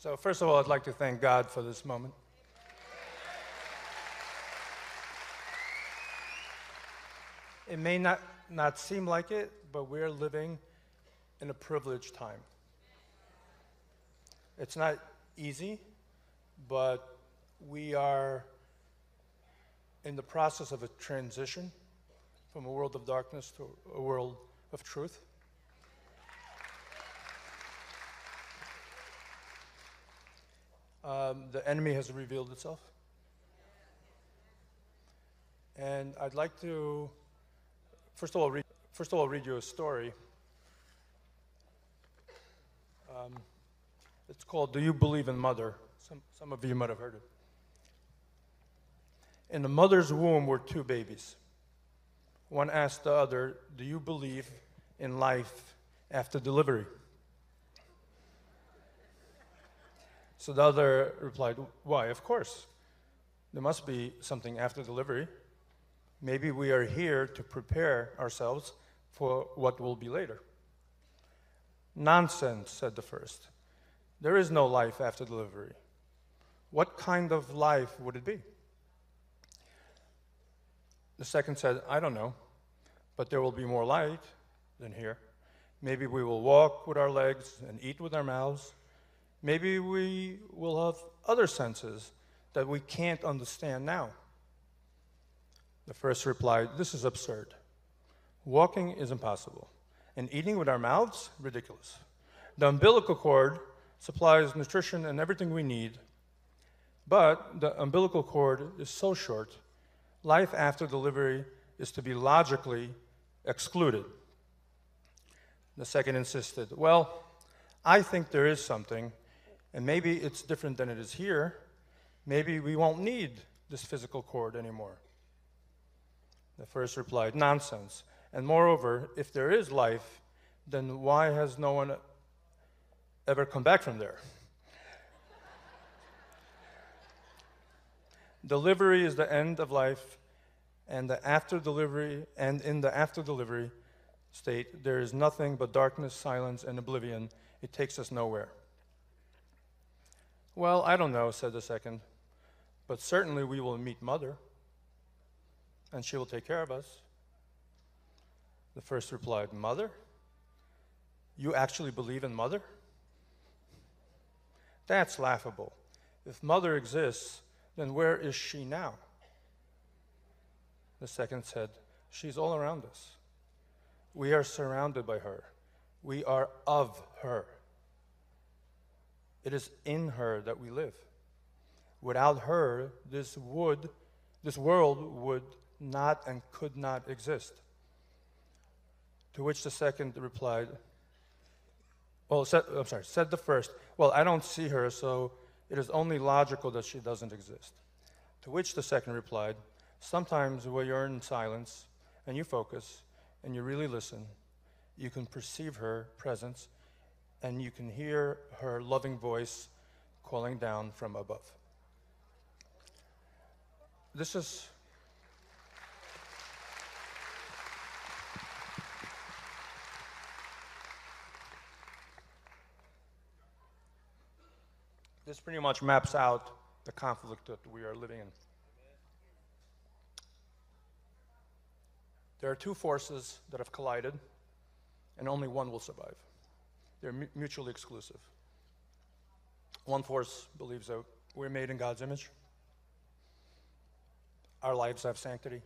So first of all, I'd like to thank God for this moment. It may not seem like it, but we're living in a privileged time. It's not easy, but we are in the process of a transition from a world of darkness to a world of truth. The enemy has revealed itself. And I'd like to, first of all, read you a story. It's called "Do You Believe in Mother?" Some of you might have heard it. In the mother's womb were two babies. One asked the other, "Do you believe in life after delivery?" So the other replied, "Why, of course. There must be something after delivery. Maybe we are here to prepare ourselves for what will be later." "Nonsense," said the first. "There is no life after delivery. What kind of life would it be?" The second said, "I don't know, but there will be more light than here. Maybe we will walk with our legs and eat with our mouths. Maybe we will have other senses that we can't understand now." The first replied, "This is absurd. Walking is impossible, and eating with our mouths, ridiculous. The umbilical cord supplies nutrition and everything we need, but the umbilical cord is so short, life after delivery is to be logically excluded." The second insisted, "Well, I think there is something, and maybe it's different than it is here. Maybe we won't need this physical cord anymore." The first replied, "Nonsense. And moreover, if there is life, then why has no one ever come back from there?" Delivery is the end of life, and in the after delivery state, there is nothing but darkness, silence, and oblivion. It takes us nowhere. "Well, I don't know," said the second, "but certainly we will meet Mother, and she will take care of us." The first replied, "Mother? You actually believe in Mother? That's laughable. If Mother exists, then where is she now?" The second said, "She's all around us. We are surrounded by her. We are of her. It is in her that we live. Without her, this world would not and could not exist." To which the second replied, said the first, "Well, I don't see her, so it is only logical that she doesn't exist." To which the second replied, "Sometimes when you're in silence and you focus and you really listen, you can perceive her presence and you can hear her loving voice calling down from above." This pretty much maps out the conflict that we are living in. There are two forces that have collided, and only one will survive. They're mutually exclusive. One force believes that we're made in God's image. Our lives have sanctity.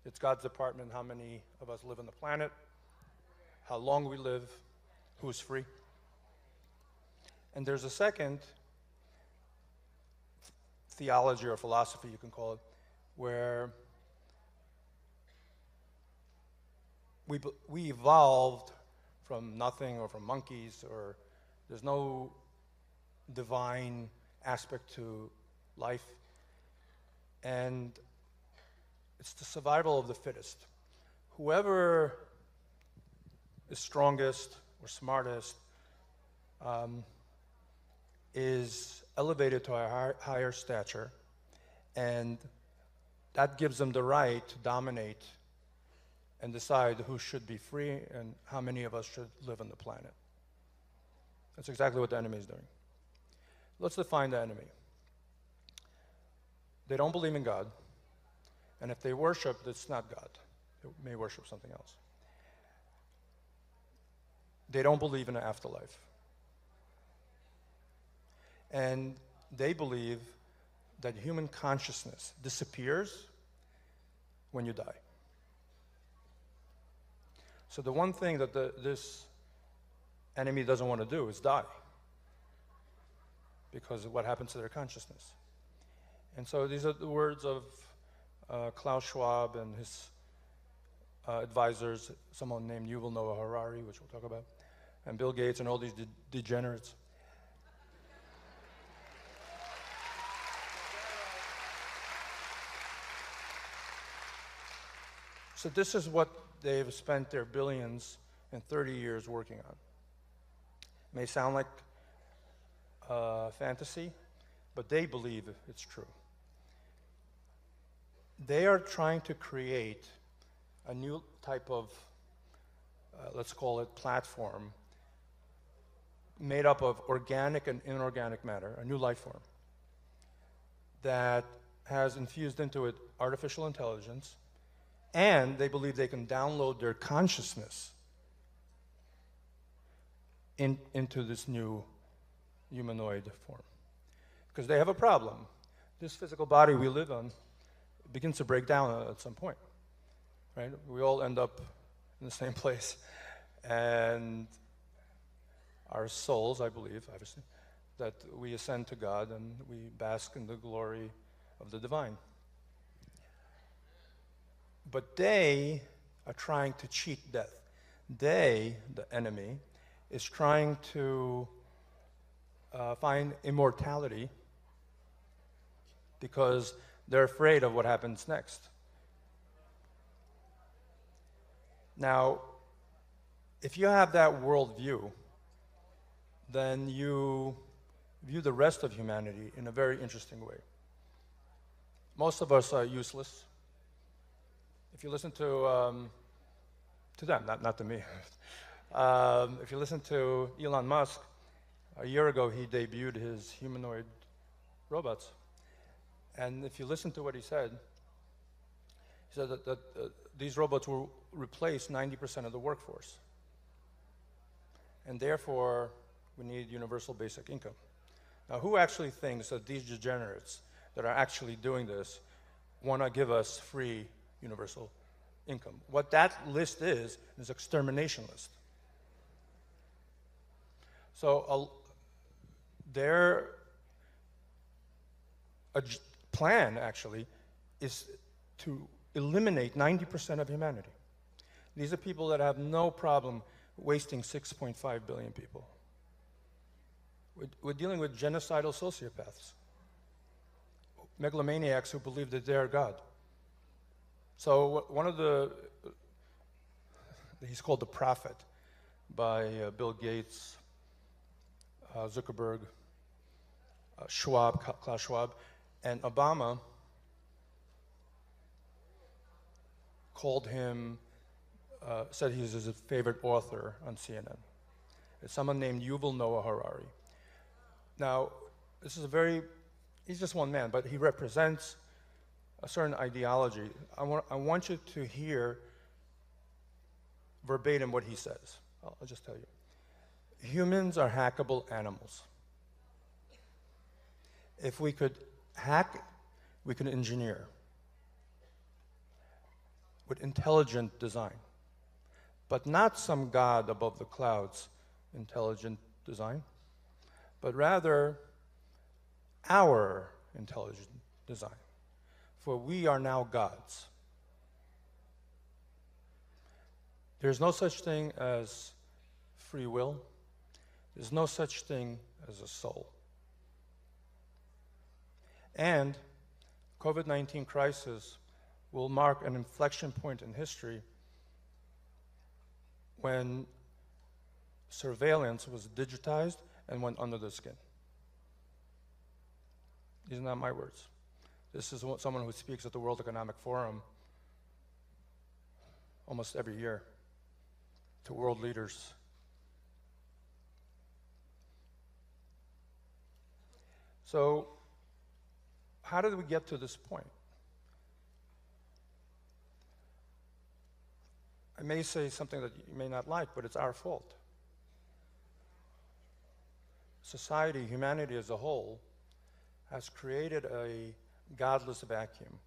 It's God's department how many of us live on the planet, how long we live, who's free. And there's a second theology or philosophy, you can call it, where we evolved from nothing or from monkeys, or there's no divine aspect to life. And it's the survival of the fittest. Whoever is strongest or smartest is elevated to a higher stature, and that gives them the right to dominate and decide who should be free and how many of us should live on the planet. That's exactly what the enemy is doing. Let's define the enemy. They don't believe in God, and if they worship, it's not God. They may worship something else. They don't believe in an afterlife. And they believe that human consciousness disappears when you die. So the one thing that this enemy doesn't want to do is die, because of what happens to their consciousness. And so these are the words of Klaus Schwab and his advisors, someone named Yuval Noah Harari, which we'll talk about, and Bill Gates and all these degenerates. So this is what they've spent their billions and 30 years working on. It may sound like fantasy, but they believe it's true. They are trying to create a new type of, let's call it platform, made up of organic and inorganic matter, a new life form, that has infused into it artificial intelligence, and they believe they can download their consciousness into this new humanoid form. Because they have a problem. This physical body we live on begins to break down at some point, right? We all end up in the same place. And our souls, I believe, obviously, that we ascend to God and we bask in the glory of the divine. But they are trying to cheat death. They, the enemy, is trying to find immortality because they're afraid of what happens next. Now, if you have that worldview, then you view the rest of humanity in a very interesting way. Most of us are useless. If you listen to them, not to me. If you listen to Elon Musk, a year ago he debuted his humanoid robots. And if you listen to what he said that these robots will replace 90% of the workforce. And therefore, we need universal basic income. Now, who actually thinks that these degenerates that are actually doing this want to give us free universal income? What that list is extermination list. So their plan, actually, is to eliminate 90% of humanity. These are people that have no problem wasting 6.5 billion people. We're dealing with genocidal sociopaths, megalomaniacs who believe that they're God. So one of he's called the Prophet by Bill Gates, Zuckerberg, Klaus Schwab, and Obama called him, said he was his favorite author on CNN. It's someone named Yuval Noah Harari. Now, this is he's just one man, but he represents a certain ideology. I want you to hear verbatim what he says. I'll just tell you. Humans are hackable animals. If we could hack, we could engineer with intelligent design, but not some God above the clouds intelligent design, but rather our intelligent design. For we are now gods. There's no such thing as free will. There's no such thing as a soul. And COVID-19 crisis will mark an inflection point in history when surveillance was digitized and went under the skin. These are not my words. This is someone who speaks at the World Economic Forum almost every year to world leaders. So, how did we get to this point? I may say something that you may not like, but it's our fault. Society, humanity as a whole, has created a godless vacuum.